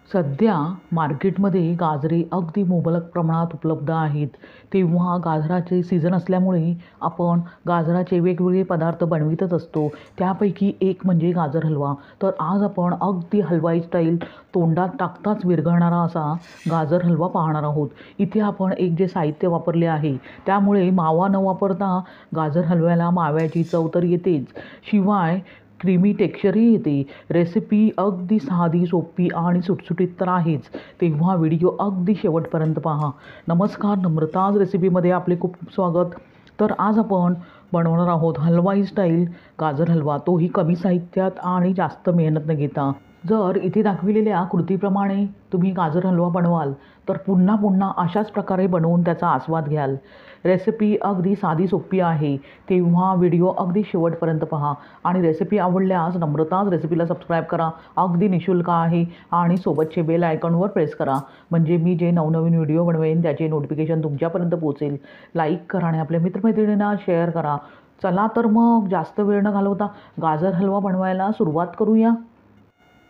सध्या मार्केटमध्ये गाजरे अगदी मुबलक प्रमाणात उपलब्ध आहेत. तेव्हा गाजराचे सीझन असल्यामुळे आपण गाजराचे वेगवेगळे पदार्थ बनवितच असतो. त्यापैकी एक म्हणजे गाजर हलवा. तर आज आपण अगदी हलवाई स्टाईल तोंडात टाकताच विरघळणारा असा गाजर हलवा पाहणार आहोत. इथे आपण एक जे साहित्य वापरले आहे त्यामुळे मावा न वापरता गाजर हलव्याला माव्याची चव तर येतेच, शिवाय क्रीमी टेक्स्चरही येते. रेसिपी अगदी साधी, सोपी आणि सुटसुटीत तर आहेच. तेव्हा व्हिडिओ अगदी शेवटपर्यंत पहा. नमस्कार, नम्रताज रेसिपीमध्ये आपले खूप खूप स्वागत. तर आज आपण बनवणार आहोत हलवाई स्टाईल गाजर हलवा, तोही कमी साहित्यात आणि जास्त मेहनत न घेता. जर इथे दाखविलेल्या कृतीप्रमाणे तुम्ही गाजर हलवा बनवाल तर पुन्हा पुन्हा अशाच प्रकारे बनवून त्याचा आस्वाद घ्याल. रेसिपी अगदी साधी सोपी आहे, तेव्हा व्हिडिओ अगदी शेवटपर्यंत पहा. आणि रेसिपी आवडल्यास नम्रताज रेसिपीला सबस्क्राईब करा, अगदी निःशुल्क आहे. आणि सोबतचे बेल आयकॉनवर प्रेस करा, म्हणजे मी जे नवनवीन व्हिडिओ बनवेन त्याचे नोटिफिकेशन तुमच्यापर्यंत पोहोचेल. लाईक करा आणि आपल्या मित्रमैत्रिणींना शेअर करा. चला तर मग जास्त वेळ न घालवता गाजर हलवा बनवायला सुरुवात करूया.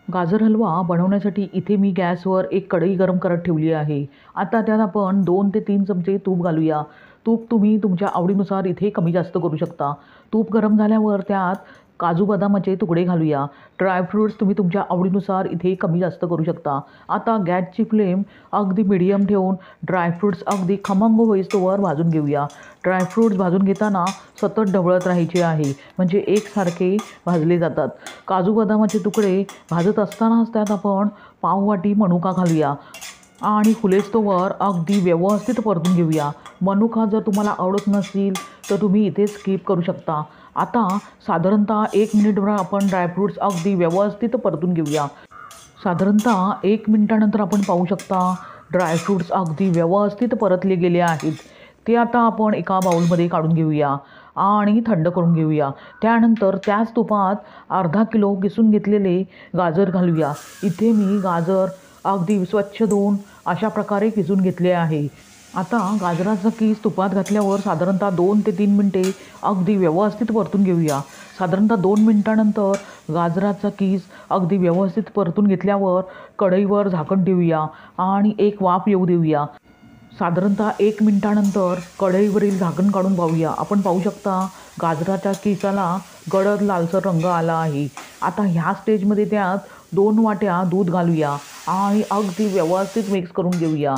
गाजर हलवा बनवण्यासाठी इथे मी गॅसवर एक कढई गरम करत ठेवली आहे. आता त्यात आपण 2 ते 3 चमचे तूप घालूया. तूप तुम्ही तुमच्या आवडीनुसार इथे कमी जास्त करू शकता. तूप गरम झाल्यावर त्यात काजू बदामाचे तुकडे घालूया. ड्रायफ्रूट्स तुम्ही तुमच्या आवडीनुसार इथे कमी जास्त करू शकता. आता गॅसची फ्लेम अगदी मीडियम ठेवून ड्रायफ्रूट्स अगदी खमंग होईस्तोवर भाजून घेऊया. ड्रायफ्रूट्स भाजून घेताना सतत ढवळत राहायचे आहे, म्हणजे एकसारखे भाजले जातात. काजू बदामाचे तुकडे भाजत असतानाच त्यात आपण पाववाटी मनुका घालूया आणि फुलेस्तोवर अगदी व्यवस्थित परतून घेऊया. मनुका जर तुम्हाला आवडत नसेल तर तुम्ही इथे स्किप करू शकता. आता साधारणतः 1 मिनिटभर आपण ड्रायफ्रूट्स अगदी व्यवस्थित परतून घेऊया. साधारणतः 1 मिनिटानंतर आपण पाहू शकता ड्रायफ्रूट्स अगदी व्यवस्थित परतले गेले आहेत. ते आता आपण एका बाउलमध्ये काढून घेऊया आणि थंड करून घेऊया. त्यानंतर त्याच तुपात अर्धा किलो किसून घेतलेले गाजर घालूया. इथे मी गाजर अगदी स्वच्छ धुवून अशा प्रकारे किसून घेतले आहे. आता गाजराचा कीस तुपात घातल्यावर साधारणतः 2 ते 3 मिनटे अगदी व्यवस्थित परतून घेऊया. साधारणतः 2 मिनिटानंतर गाजराचा कीस अगदी व्यवस्थित परतून घेतल्यावर कढईवर झाकण ठेवूया आणि एक वाफ येऊ देऊया. साधारणतः 1 मिनिटानंतर कढईवरील झाकण काढून पाहूया. आपण पाहू शकता गाजराच्या किसाला गडद लालसर रंग आला आहे. आता ह्या स्टेजमध्ये त्यात 2 वाट्या दूध घालूया आणि अगदी व्यवस्थित मिक्स करून घेऊया.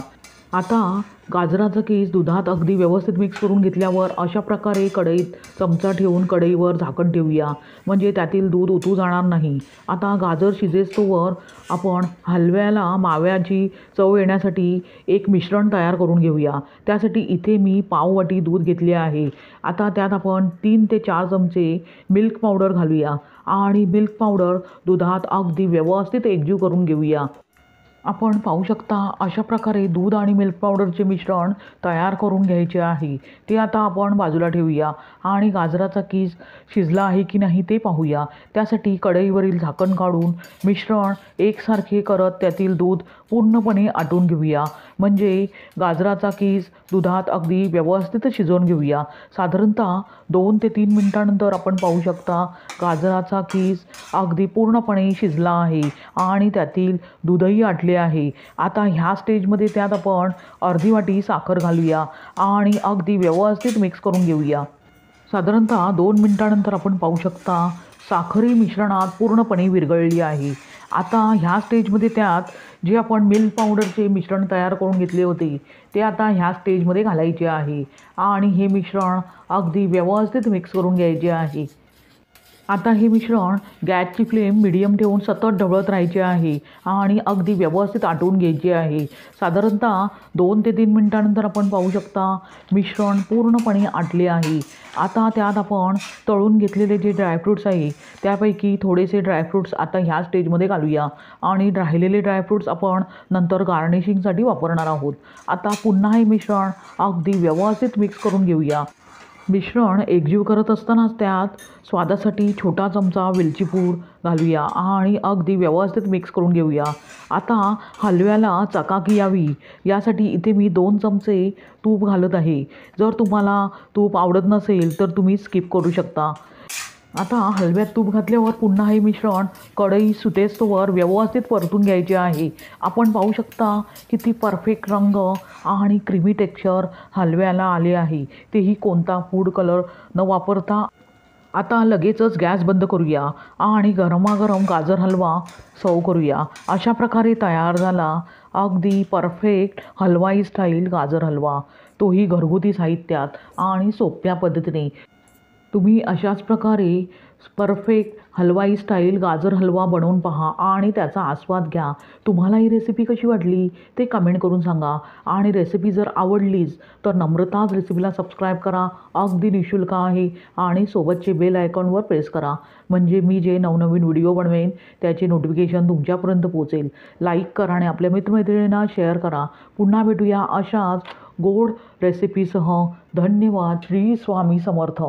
आता गाजराचा कीस दुधात अगदी व्यवस्थित मिक्स करून घेतल्यावर अशा प्रकारे कढईत चमचा ठेवून कढईवर झाकण ठेवूया, म्हणजे त्यातील दूध ओतू जाणार नाही. आता गाजर शिजेस्तोवर आपण हलव्याला माव्याची चव येण्यासाठी एक मिश्रण तयार करून घेऊया. त्यासाठी इथे मी पाववाटी दूध घेतले आहे. आता त्यात आपण 3 ते 4 चमचे मिल्क पावडर घालूया आणि मिल्क पावडर दुधात अगदी व्यवस्थित एकजीव करून घेऊया. आपण पाहू शकता अशा प्रकारे दूध आणि मिल्क पावडरचे मिश्रण तयार करून घ्यायचे आहे. ते आता आपण बाजूला ठेवूया आणि गाजराचा कीस शिजला आहे की नाही ते पाहूया. त्यासाठी कढईवरील झाकण काढून मिश्रण एकसारखे करत त्यातील दूध पूर्णपणे आटून घेऊया, म्हणजे गाजराचा कीस दुधात अगदी व्यवस्थित शिजवून घेऊया. साधारणतः 2 ते 3 मिनिटानंतर आपण पाहू शकता गाजराचा कीस अगदी पूर्णपणे शिजला आहे आणि त्यातील दूधही आटले आहे. आता ह्या स्टेजमध्ये त्यात आपण अर्धी वाटी साखर घालूया आणि अगदी व्यवस्थित मिक्स करून घेऊया. साधारणतः 2 मिनिटानंतर आपण पाहू शकता साखरही मिश्रणात पूर्णपणे विरघळली आहे. आता ह्या स्टेजमध्ये त्यात जे आपण मिल्क पावडरचे मिश्रण तयार करून घेतले होते ते आता ह्या स्टेजमध्ये घालायचे आहे आणि हे मिश्रण अगदी व्यवस्थित मिक्स करून घ्यायचे आहे. आता हे मिश्रण गॅसची फ्लेम मीडियम ठेवून सतत ढवळत राहायचे आहे आणि अगदी व्यवस्थित आटवून घ्यायचे आहे. साधारणतः 2 ते 3 मिनिटानंतर आपण पाहू शकता मिश्रण पूर्णपणे आटले आहे. आता त्यात आपण तळून घेतलेले जे ड्रायफ्रूट्स आहे त्यापैकी थोडेसे ड्रायफ्रूट्स आता ह्या स्टेजमध्ये घालूया आणि राहिलेले ड्रायफ्रूट्स आपण नंतर गार्निशिंगसाठी वापरणार आहोत. आता पुन्हा हे मिश्रण अगदी व्यवस्थित मिक्स करून घेऊया. मिश्रण एकजीव करत असतानाच त्यात स्वादासाठी छोटा चमचा वेलची पूड घालूया आणि अगदी व्यवस्थित मिक्स करून घेऊया. आता हलव्याला चकाकी यावी यासाठी इथे मी 2 चमचे तूप घालत आहे. जर तुम्हाला तूप आवडत नसेल तर तुम्ही स्किप करू शकता. आता हलव्यात तूप घातल्यावर पुन्हा हे मिश्रण कढई सुटेस्तोवर व्यवस्थित परतून घ्यायचे आहे. आपण पाहू शकता किती परफेक्ट रंग आणि क्रीमी टेक्स्चर हलव्याला आले आहे, तेही कोणता फूड कलर न वापरता. आता लगेचच गॅस बंद करूया आणि गरमागरम गाजर हलवा सर्व करूया. अशा प्रकारे तयार झाला अगदी परफेक्ट हलवाई स्टाईल गाजर हलवा, तोही घरगुती साहित्यात आणि सोप्या पद्धतीने. तुम्ही अशाच प्रकारे परफेक्ट हलवाई स्टाईल गाजर हलवा बनवून पहा आणि त्याचा आस्वाद घ्या. तुम्हाला ही रेसिपी कशी वाटली ते कमेंट करून सांगा. आणि रेसिपी जर आवडलीच तर नम्रताज रेसिपीला सबस्क्राईब करा, अगदी निःशुल्क आहे. आणि सोबतचे बेल आयकॉनवर प्रेस करा, म्हणजे मी जे नवनवीन व्हिडिओ बनवेन त्याचे नोटिफिकेशन तुमच्यापर्यंत पोहोचेल. लाईक करा आणि आपल्या मित्रमैत्रिणींना शेअर करा. पुन्हा भेटूया अशाच गोड रेसिपीसह. धन्यवाद. श्री स्वामी समर्थ.